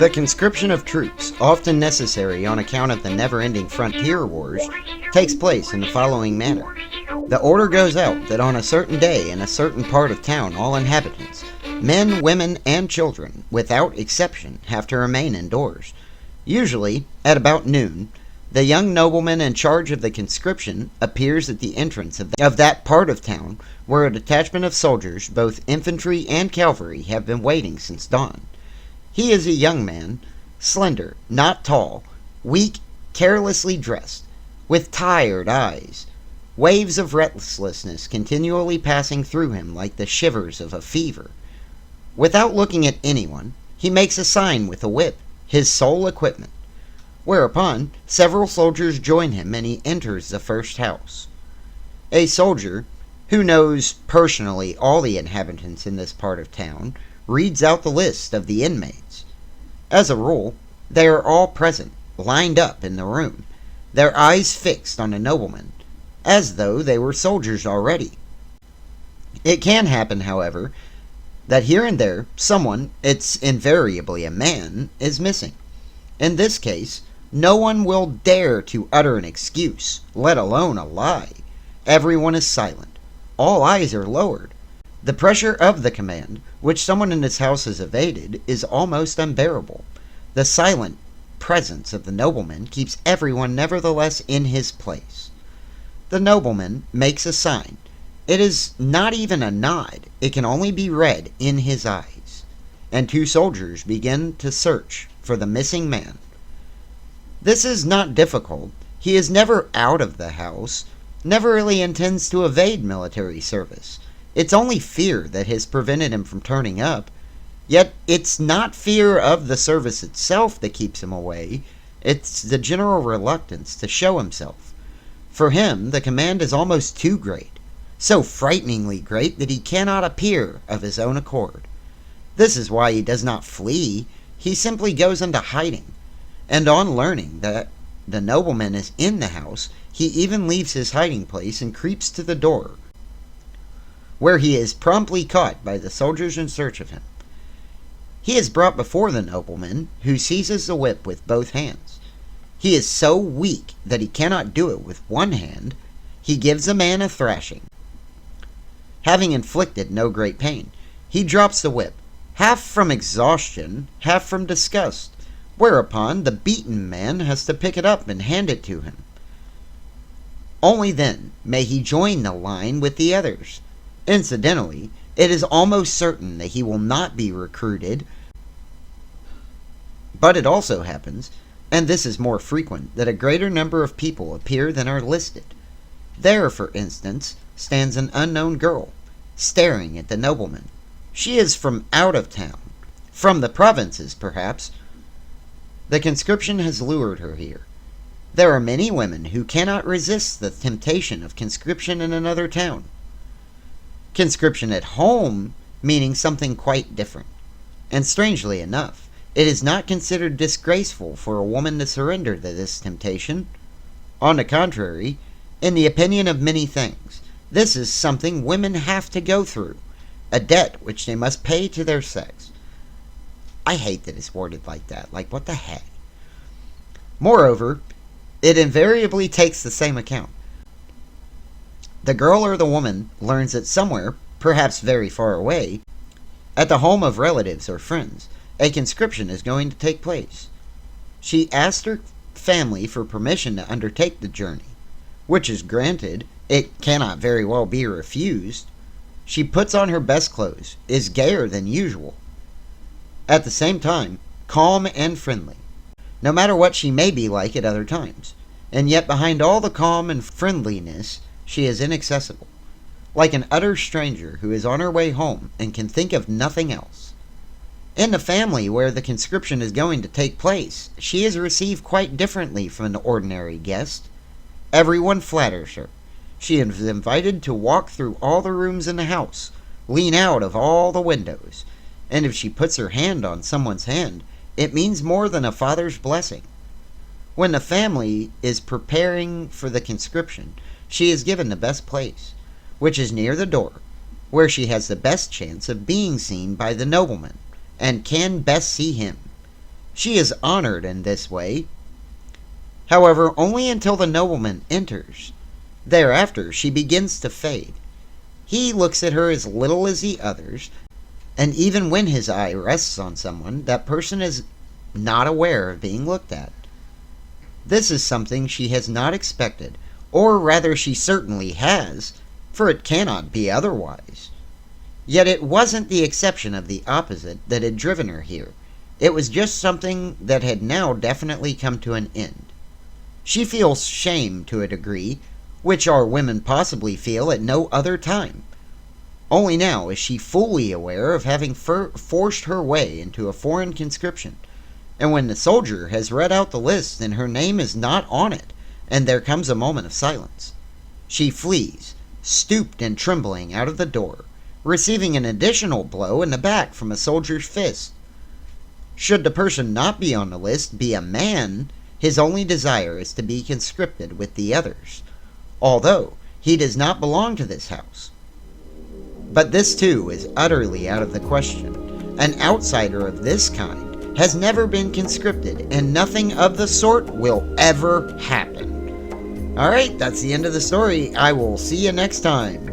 The conscription of troops, often necessary on account of the never-ending frontier wars, takes place in the following manner. The order goes out that on a certain day in a certain part of town all inhabitants, men, women, and children, without exception, have to remain indoors. Usually, at about noon, the young nobleman in charge of the conscription appears at the entrance of that part of town where a detachment of soldiers, both infantry and cavalry, have been waiting since dawn. He is a young man, slender, not tall, weak, carelessly dressed, with tired eyes, waves of restlessness continually passing through him like the shivers of a fever. Without looking at anyone, he makes a sign with a whip, his sole equipment, whereupon several soldiers join him and he enters the first house. A soldier, who knows personally all the inhabitants in this part of town, reads out the list of the inmates. As a rule, they are all present, lined up in the room, their eyes fixed on a nobleman, as though they were soldiers already. It can happen, however, that here and there someone, it's invariably a man, is missing. In this case, no one will dare to utter an excuse, let alone a lie. Everyone is silent. All eyes are lowered. The pressure of the command, which someone in this house has evaded, is almost unbearable. The silent presence of the nobleman keeps everyone nevertheless in his place. The nobleman makes a sign. It is not even a nod. It can only be read in his eyes. And two soldiers begin to search for the missing man. This is not difficult. He is never out of the house, never really intends to evade military service. It's only fear that has prevented him from turning up. Yet it's not fear of the service itself that keeps him away. It's the general reluctance to show himself. For him, the command is almost too great, so frighteningly great that he cannot appear of his own accord. This is why he does not flee. He simply goes into hiding. And on learning that the nobleman is in the house, he even leaves his hiding place and creeps to the door, where he is promptly caught by the soldiers in search of him. He is brought before the nobleman, who seizes the whip with both hands. He is so weak that he cannot do it with one hand. He gives the man a thrashing. Having inflicted no great pain, he drops the whip, half from exhaustion, half from disgust, whereupon the beaten man has to pick it up and hand it to him. Only then may he join the line with the others. Incidentally, it is almost certain that he will not be recruited, but it also happens, and this is more frequent, that a greater number of people appear than are listed. There, for instance, stands an unknown girl, staring at the nobleman. She is from out of town, from the provinces, perhaps. The conscription has lured her here. There are many women who cannot resist the temptation of conscription in another town. Conscription at home meaning something quite different. And strangely enough, it is not considered disgraceful for a woman to surrender to this temptation. On the contrary, in the opinion of many things, this is something women have to go through, a debt which they must pay to their sex. I hate that it's worded like that. Like, what the heck? Moreover, it invariably takes the same account. The girl or the woman learns that somewhere, perhaps very far away, at the home of relatives or friends, a conscription is going to take place. She asks her family for permission to undertake the journey, which is granted. It cannot very well be refused. She puts on her best clothes, is gayer than usual, at the same time calm and friendly, no matter what she may be like at other times. And yet behind all the calm and friendliness, she is inaccessible, like an utter stranger who is on her way home and can think of nothing else. In the family where the conscription is going to take place, she is received quite differently from an ordinary guest. Everyone flatters her. She is invited to walk through all the rooms in the house, lean out of all the windows, and if she puts her hand on someone's hand, it means more than a father's blessing. When the family is preparing for the conscription, she is given the best place, which is near the door, where she has the best chance of being seen by the nobleman, and can best see him. She is honored in this way. However, only until the nobleman enters. Thereafter, she begins to fade. He looks at her as little as the others, and even when his eye rests on someone, that person is not aware of being looked at. This is something she has not expected, or rather she certainly has, for it cannot be otherwise. Yet it wasn't the exception of the opposite that had driven her here. It was just something that had now definitely come to an end. She feels shame to a degree, which our women possibly feel at no other time. Only now is she fully aware of having forced her way into a foreign conscription, and when the soldier has read out the list and her name is not on it, and there comes a moment of silence, she flees, stooped and trembling, out of the door, receiving an additional blow in the back from a soldier's fist. Should the person not be on the list be a man, his only desire is to be conscripted with the others, although he does not belong to this house. But this too is utterly out of the question. An outsider of this kind has never been conscripted, and nothing of the sort will ever happen. Alright, that's the end of the story. I will see you next time.